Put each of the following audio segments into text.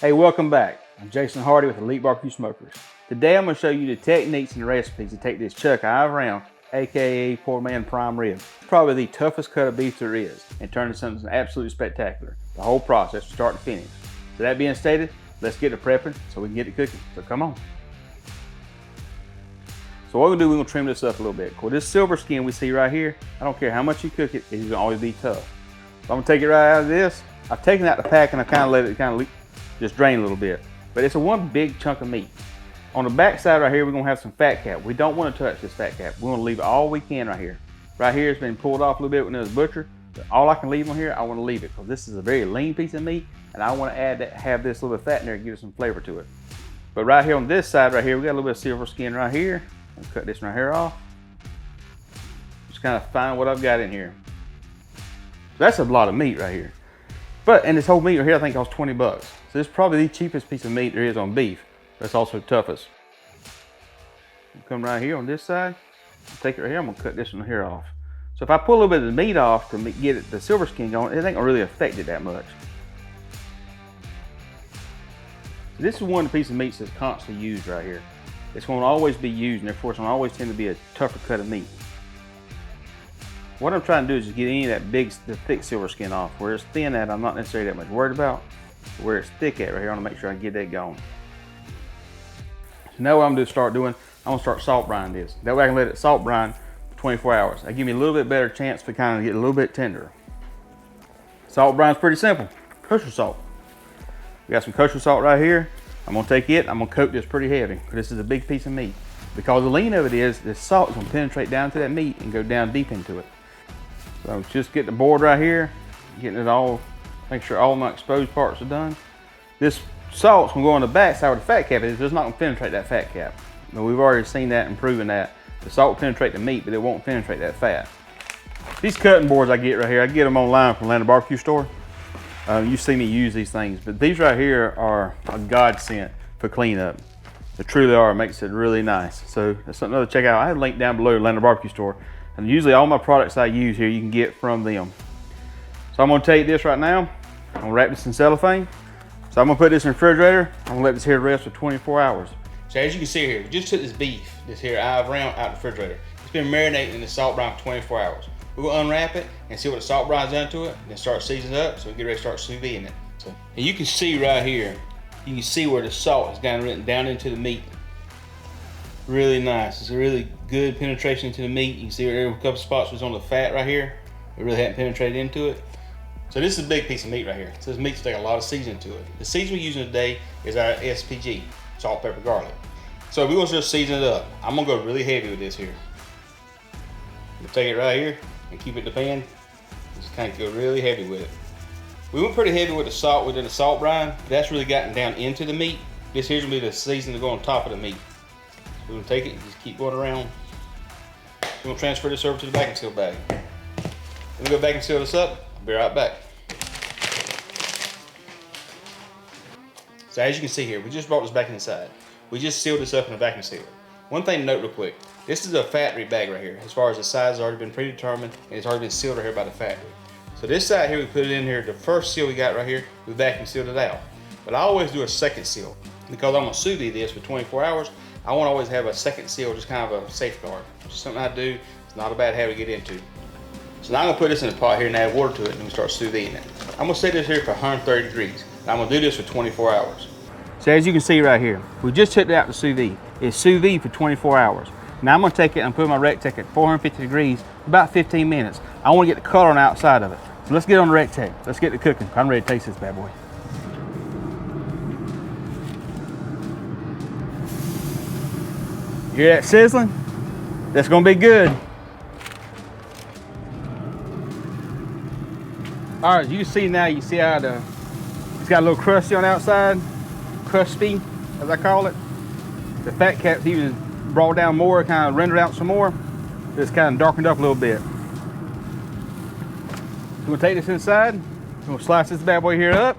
Hey, welcome back. I'm Jason Hardy with Elite Barbecue Smokers. Today I'm going to show you the techniques and the recipes to take this chuck eye round, aka Poorman prime rib. It's probably the toughest cut of beef there is, and turn into something absolutely spectacular. The whole process from start to finish. So that being stated, let's get to prepping so we can get to cooking. So come on. So what we're going to do, we're going to trim this up a little bit. Well, this silver skin we see right here, I don't care how much you cook it, it's going to always be tough. So I'm going to take it right out of this. I've taken out the pack and I kind of let it just drain a little bit. But it's a one big chunk of meat. On the back side right here, we're gonna have some fat cap. We don't want to touch this fat cap. We want to leave it all we can right here. Right here, it's been pulled off a little bit when it was butchered. But all I can leave on here, I want to leave it because this is a very lean piece of meat, and I want to have this little bit of fat in there and give it some flavor to it. But right here on this side right here, we got a little bit of silver skin right here. I'm gonna cut this right here off. Just kind of find what I've got in here. So that's a lot of meat right here. And this whole meat right here, I think costs 20 bucks. So this is probably the cheapest piece of meat there is on beef. That's also the toughest. Come right here on this side, take it right here, I'm gonna cut this one here off. So if I pull a little bit of the meat off to get the silver skin going, it ain't gonna really affect it that much. So this is one of the pieces of meat that's constantly used right here. It's gonna always be used, and therefore it's gonna always tend to be a tougher cut of meat. What I'm trying to do is just get any of that the thick silver skin off. Where it's thin at, I'm not necessarily that much worried about. Where it's thick at right here, I want to make sure I get that going. So now what I'm going to start doing, I'm going to start salt brining this. That way I can let it salt brine for 24 hours. That gives me a little bit better chance to kind of get a little bit tenderer. Salt brine is pretty simple. Kosher salt. We got some kosher salt right here. I'm going to take it, I'm going to coat this pretty heavy because this is a big piece of meat. Because the lean of it is, the salt is going to penetrate down to that meat and go down deep into it. So just getting the board right here, getting it all, make sure all my exposed parts are done. This salt's gonna go on the back side where the fat cap is. It's not gonna penetrate that fat cap. But we've already seen that and proven that. The salt will penetrate the meat, but it won't penetrate that fat. These cutting boards I get right here, I get them online from Atlanta Barbecue Store. You see me use these things, but these right here are a godsend for cleanup. They truly are, it makes it really nice. So that's something to check out. I have a link down below, Atlanta Barbecue Store. And usually all my products I use here, you can get from them. So I'm gonna take this right now, I'm gonna wrap this in cellophane. So I'm gonna put this in the refrigerator, I'm gonna let this here rest for 24 hours. So as you can see here, we just took this beef, this here eye round out of the refrigerator. It's been marinating in the salt brine for 24 hours. We're gonna unwrap it and see what the salt brine's done to it, and then start seasoning it up so we get ready to start sous videing it. And you can see right here, you can see where the salt has gotten down into the meat. Really nice. It's a really good penetration into the meat. You can see there were a couple spots was on the fat right here. It really hadn't penetrated into it. So this is a big piece of meat right here. So this meat's take a lot of seasoning to it. The season we're using today is our SPG, salt, pepper, garlic. So we're gonna just season it up. I'm gonna go really heavy with this here. We'll take it right here and keep it in the pan. Just kind of go really heavy with it. We went pretty heavy with the salt within the salt brine. That's really gotten down into the meat. This here's gonna be the seasoning to go on top of the meat. We're gonna take it and just keep going around. We're gonna transfer this over to the vacuum seal bag. Let me go vacuum seal this up. I'll be right back. So as you can see here, we just brought this back inside. We just sealed this up in a vacuum sealer. One thing to note real quick, this is a factory bag right here. As far as the size has already been predetermined and it's already been sealed right here by the factory. So this side here, we put it in here, the first seal we got right here, we vacuum sealed it out. But I always do a second seal because I'm gonna sous vide this for 24 hours. I want to always have a second seal, just kind of a safeguard. It's something I do. It's not a bad habit to get into. So now I'm gonna put this in a pot here and add water to it and we start sous videing it. I'm gonna set this here for 130 degrees. And I'm gonna do this for 24 hours. So as you can see right here, we just took it out to sous vide. It's sous vide for 24 hours. Now I'm gonna take it and put my Rectec at 450 degrees, about 15 minutes. I wanna get the color on the outside of it. So let's get on the Rectec. Let's get to cooking. I'm ready to taste this bad boy. You hear that sizzling? That's gonna be good. All right, you can see now, you see how it's got a little crusty on the outside, crusty, as I call it. The fat cap's even brought down more, kind of rendered out some more. It's kind of darkened up a little bit. We're gonna take this inside, we're gonna slice this bad boy here up.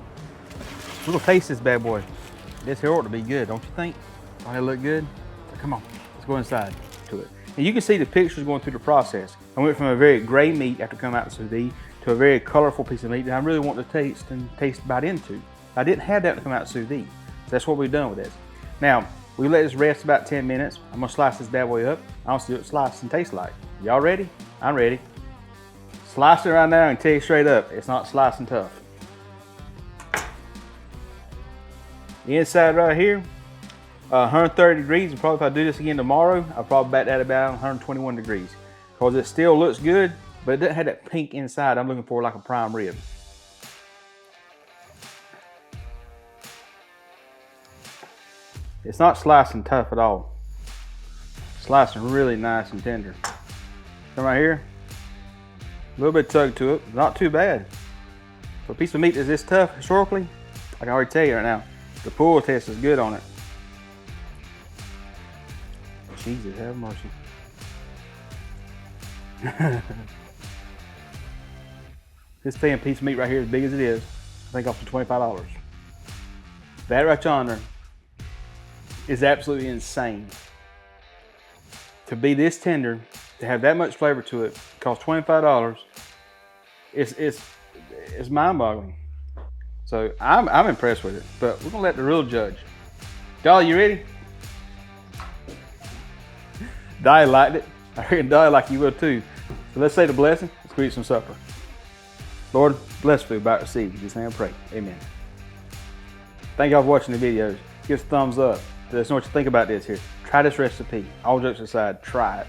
We're gonna taste this bad boy. This here ought to be good, don't you think? Don't it look good? So come on. Let's go inside to it. And you can see the pictures going through the process. I went from a very gray meat after coming out of sous vide to a very colorful piece of meat that I really want to taste and taste bite into. I didn't have that to come out sous vide. So that's what we've done with this. Now, we let this rest about 10 minutes. I'm gonna slice this bad boy up. I want to see what slicing tastes like. Y'all ready? I'm ready. Slice it right now and tell you straight up, it's not slicing tough. The inside right here, 130 degrees, and probably if I do this again tomorrow, I'll probably back that about 121 degrees. Because it still looks good, but it doesn't have that pink inside I'm looking for like a prime rib. It's not slicing tough at all. Slicing really nice and tender. Come right here, a little bit of tug to it, not too bad. For a piece of meat that's this tough historically, I can already tell you right now, the pull test is good on it. Jesus, have mercy. This thin piece of meat right here, as big as it is, I think off to $25. That right yonder is absolutely insane. To be this tender, to have that much flavor to it, cost $25. It's mind-boggling. So I'm impressed with it, but we're gonna let the real judge. Dolly, you ready? Dolly liked it. I reckon Dolly like you will too. So let's say the blessing. Let's go eat some supper. Lord, bless food about received. In Jesus' name I pray. Amen. Thank y'all for watching the videos. Give us a thumbs up. Let us know what you think about this here. Try this recipe. All jokes aside, try it.